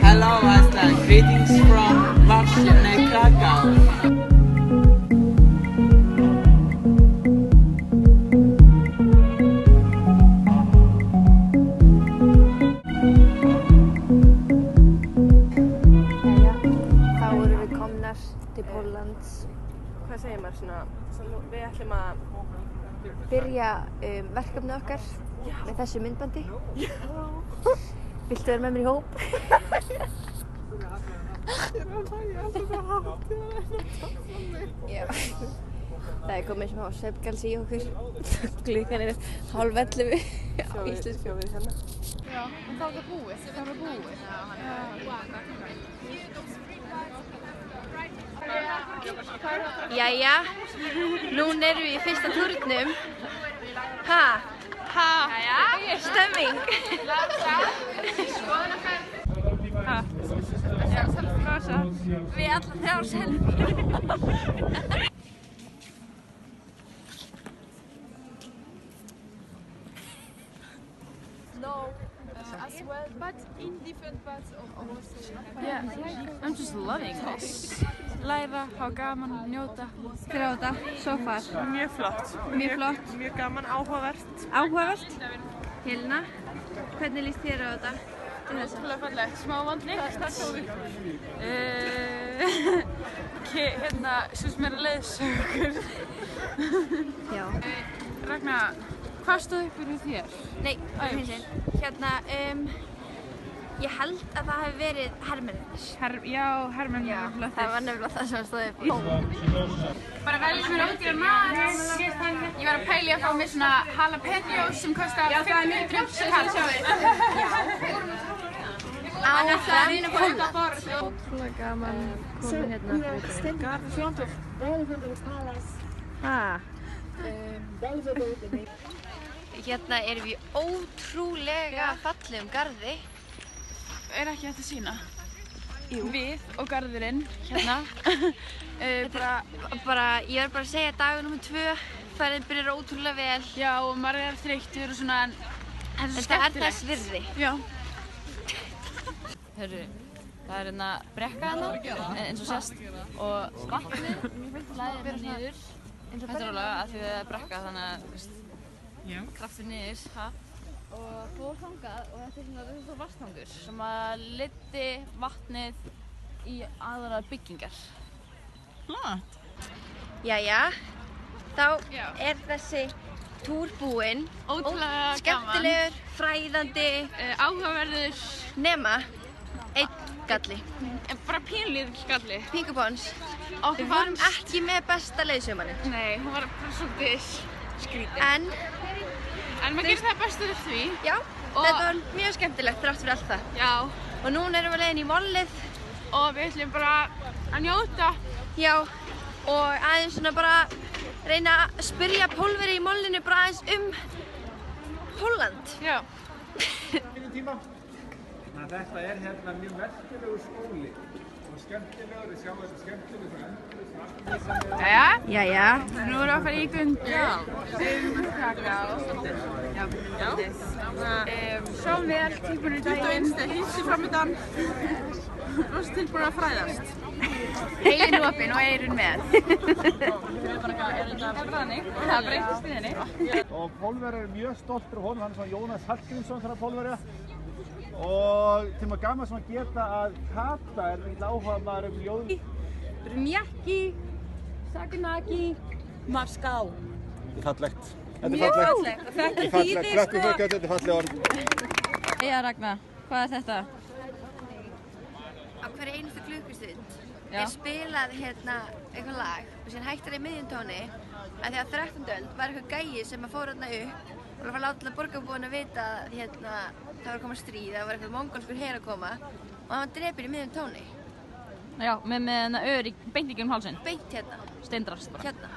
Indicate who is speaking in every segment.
Speaker 1: Hello Aslan, greetings from Warszawa, Krakow.
Speaker 2: Til Póllands.
Speaker 3: Hvað segir maður svona? Við ætlum að
Speaker 2: Byrja verkefnið okkar með þessu myndbandi. Viltu vera með mér í hóp?
Speaker 3: Ég er að hlæja alltaf svo hátt.
Speaker 2: Já. Það er komið sem á svefngalsi í okkur. Klukkan er 10:30 á íslensku.
Speaker 3: Sjóðið hérna.
Speaker 4: Já, en þá er það búið.
Speaker 2: Jæja, núna erum við í fyrsta túrnum. Ha? Jæja, stemming.
Speaker 4: Ha? Já, selfie.
Speaker 2: Við allar þrjár selfie.
Speaker 4: No, as well, but in different parts of Warsaw. Yeah, I'm just loving this. Læra, hafa gaman, njóta.
Speaker 2: Gráta, so far.
Speaker 3: Mjög flott.
Speaker 2: Mjög flott.
Speaker 3: Mjög gaman, áhugavert.
Speaker 2: Áhugavert. Helena, hvernig líst þér á þetta?
Speaker 4: Ótrúlega fallegt, smá vandlykt. Hérna, svo sem er að leiðsögur.
Speaker 2: Já.
Speaker 4: Ragna, hvað stóð upp fyrir þér?
Speaker 2: Nei, hinsinn. Hérna, ég held að það hefði verið hermennir.
Speaker 4: Já, hermennir eru flottir.
Speaker 2: Það var nefnilega það sem stóð upp.
Speaker 4: Bara velja mér ódýran mat. Ég var að pæla í að fá mér svona jalapenos sem kostar 500 kall.
Speaker 2: Áfram Pólland.
Speaker 4: Ótrúlega gaman komin hérna fyrir
Speaker 2: Hérna erum við í ótrúlega fallegum garði.
Speaker 4: Er ekki hægt að sýna? Við og garðurinn hérna.
Speaker 2: Ég verð bara að segja dagur nr. 2. Ferðin byrjar ótrúlega vel.
Speaker 4: Já, og maður er þreyttur og svona, en þetta er svo
Speaker 2: Þetta er
Speaker 4: skemmtilegt.
Speaker 2: þess virði.
Speaker 4: Já. Hörru, það er hérna brekka hérna, eins og sést, og vatnið flæðir niður. Þetta er alveg að því það er brekka, þannig að, kraftur niður, og fór þangað og þetta er svona vatnshangur sem að leiddi vatnið í aðrar byggingar. Flott!
Speaker 2: Jæja, þá er þessi túr búinn.
Speaker 4: Ótrúlega gaman.
Speaker 2: Skemmtilegur, fræðandi,
Speaker 4: Áhugaverður.
Speaker 2: nema einn galli.
Speaker 4: Bara pínlítill galli.
Speaker 2: Pingupons.
Speaker 4: Okkur
Speaker 2: Við vorum ekki með besta leiðsögumannin.
Speaker 4: Nei, hún var bara svolítið skrítin. En maður gerir það bestu úr því.
Speaker 2: Já, þetta var mjög skemmtilegt þrátt fyrir allt það.
Speaker 4: Já.
Speaker 2: Og núna erum við leiðin í mollið.
Speaker 4: Og við ætlum bara að njóta.
Speaker 2: Já, og aðeins svona bara reyna að spyrja Pólverja í mollinu bara aðeins Pólland.
Speaker 4: Já.
Speaker 5: Þetta er hérna mjög merkilegur skóli og skemmtilegur, við sjáum þetta skemmtilegur og endurlega.
Speaker 2: Jæja.
Speaker 4: Nú erum við að fara í Gunda. Við erum að Krakow. Já. Sjáum vel, tilbúinir í daginn.
Speaker 3: Hilsi framöndan. Rosa tilbúin að fræðast.
Speaker 4: Heilin opinn og eyrun með. Það breytist í henni.
Speaker 5: Og Pólverjar er mjög stoltur af honum, hann er svona Jónas Hallgrímsson þarna Pólverja. Og til maður gaman sem að geta að Kata er mikil áhugamaður ljóð.
Speaker 4: Brunjaki, Saganaki, Moskva.
Speaker 5: Þetta er fallegt.
Speaker 4: Mjög fallegt. Og þetta þýðir
Speaker 5: Klöppum fyrir þetta er falleg orð.
Speaker 4: Eða Ragna, hvað er þetta?
Speaker 2: Á hverju einustu klukkustund er spilað eitthvað lag og síðan hættir það í miðjum tóni að því að 13. öld var eitthvað gæi sem að fór þarna upp og það var látið að borgarbúinn að vita að það var að koma stríð, það var eitthvað mongólskur her að koma og hann var drepinn í miðjum tóni.
Speaker 4: Já, með hérna beint í gegnum hálsinn.
Speaker 2: Beint hérna.
Speaker 4: Steindrast bara.
Speaker 2: Hérna.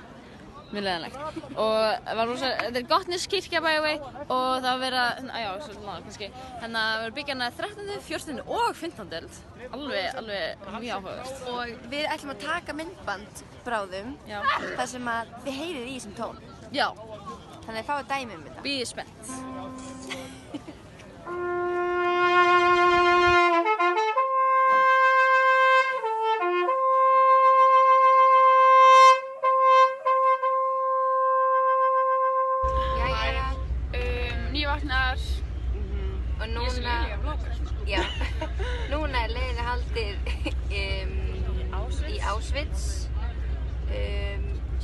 Speaker 4: Mjög leiðinlegt. Og þetta er Gottniskirkja by the way og það var verið að, svolítið langt kannski, þannig að það var byggja hana 13., 14. og 15. öld. Alveg mjög áhugavert.
Speaker 2: Og við ætlum að taka myndband bráðum þar sem að þið heyrið í þessum tón.
Speaker 4: Já.
Speaker 2: Þannig að fáið dæmi um þetta.
Speaker 4: Bíðið spennt.
Speaker 3: Vatnar.
Speaker 2: Og núna, já, núna leiðinni haldið í Auschwitz.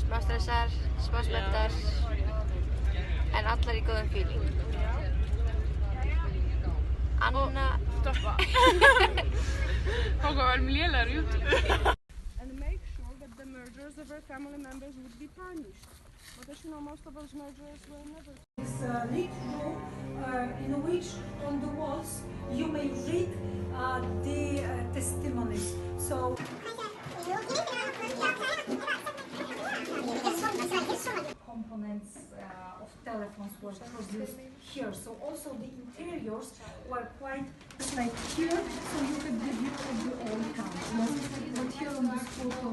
Speaker 2: Smá stressar, smá spenntar, en allar í góðum feeling. Anna...
Speaker 3: Stoppa. Håkan var lélegur YouTube.
Speaker 6: And make sure that the murderers of our family members would be punished. But as you know, most of those murderers were never.
Speaker 7: This neat room in which on the walls you may read the testimonies. So components of telephones were produced here. So also the interiors were quite like here, so you could give you the old house. But here on this photo.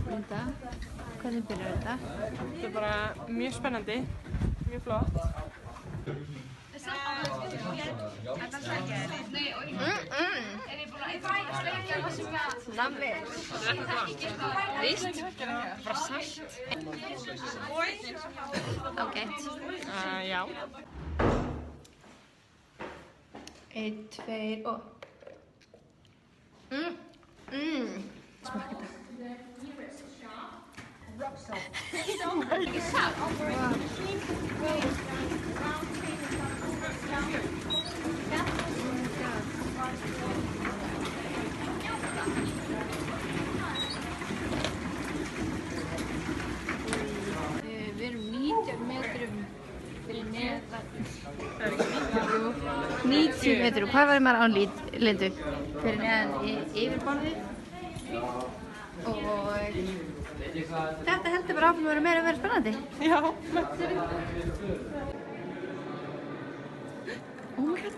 Speaker 2: Linda, hvernig byrjar þetta?
Speaker 3: Þetta bara mjög spennandi, mjög flott.
Speaker 2: Nammi. Víst?
Speaker 3: Bara sætt.
Speaker 2: Ágætt.
Speaker 3: Já.
Speaker 2: 1, 2 og... Smakka þetta. Við erum 19 metrum fyrir neðan. 90 metrum. Hvað var maður án Lindu? Fyrir neðan yfirborðið. Og þetta heldur bara áfram að vera meira og vera spennandi.
Speaker 3: Já.
Speaker 2: Oh my god.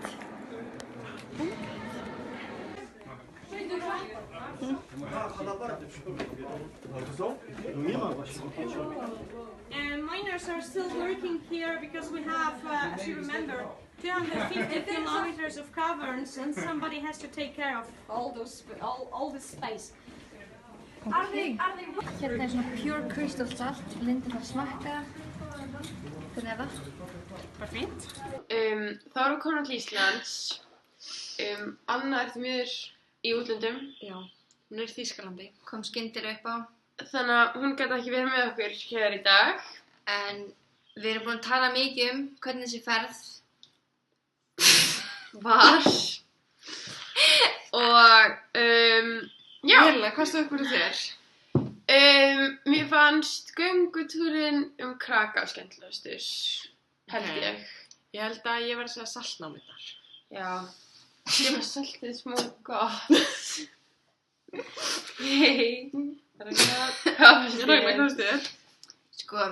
Speaker 6: Miners are still working here because we have, as you remember, 250 kilometers of caverns, and somebody has to take care of all this space.
Speaker 2: Okay. Hérna svona pure crystal salt. Linda þarf að smakka. Hvernig það?
Speaker 3: Bara fínt.
Speaker 8: Þá erum við komin til Íslands. Anna er því miður í útlöndum.
Speaker 3: Já, hún er í Þýskalandi.
Speaker 2: Kom skyndilega upp á.
Speaker 8: Þannig að hún gæti ekki verið með okkur hér í dag.
Speaker 2: En við erum búin að tala mikið hvernig þessi ferð
Speaker 8: var. Og, já.
Speaker 3: Hela, hvað stóð upp úr þér?
Speaker 8: Mér fannst göngutúrinn Kraká skemmtilegastur, held ég.
Speaker 3: Ég held að ég verði að segja saltnámurnar.
Speaker 8: Já, ég var saltið smá gott. Hei.
Speaker 3: Hvað stóð þér?
Speaker 2: Sko,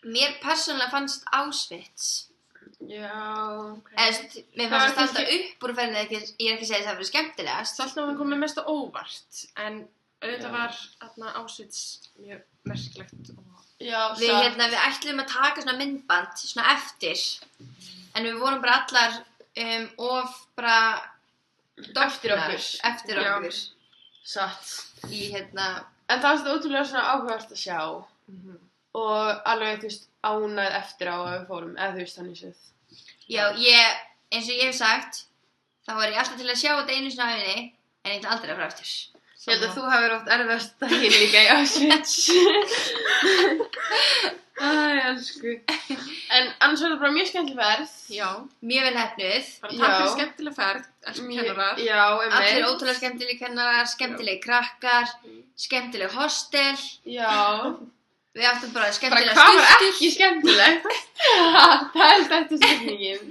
Speaker 2: mér persónulega fannst Auschwitz.
Speaker 8: Já,
Speaker 2: Mér fannst að standa upp úr ferðinni, ég er ekki að segja að það verið skemmtilegast.
Speaker 3: Saltnámurnar kom mér mest á óvart, en auðvitað var Auschwitz mjög merkilegt.
Speaker 8: já,
Speaker 2: Við ætluðum að taka svona myndband, svona eftir. En við vorum bara allar of bara
Speaker 8: Eftir okkur.
Speaker 2: Eftir okkur.
Speaker 8: Satt.
Speaker 2: En
Speaker 8: En það var þetta ótrúlega svona áhugavert að sjá. Og alveg, þú veist, ánægð eftir á að við fórum, eða þú veist, þannig séð.
Speaker 2: já, eins og ég hef sagt, þá var ég alltaf til að sjá þetta einu sinni á ævinni, en ég ætla aldrei að fara aftur.
Speaker 8: Ég held að þú hafir oft erfiðast daginn líka í Auschwitz. Æ, elsku. En annars var þetta bara mjög skemmtileg ferð.
Speaker 3: Já.
Speaker 2: Mjög vel heppnuð.
Speaker 3: Bara takk fyrir skemmtileg ferð, elsku kennarar.
Speaker 8: Já,
Speaker 2: Allir ótrúlega skemmtileg kennarar, skemmtileg krakkar, skemmtileg hostel.
Speaker 8: Já.
Speaker 2: Við áttum bara
Speaker 8: Bara
Speaker 2: skemmtilega
Speaker 8: hvað var ekki skemmtilegt? Það er þetta spurningin.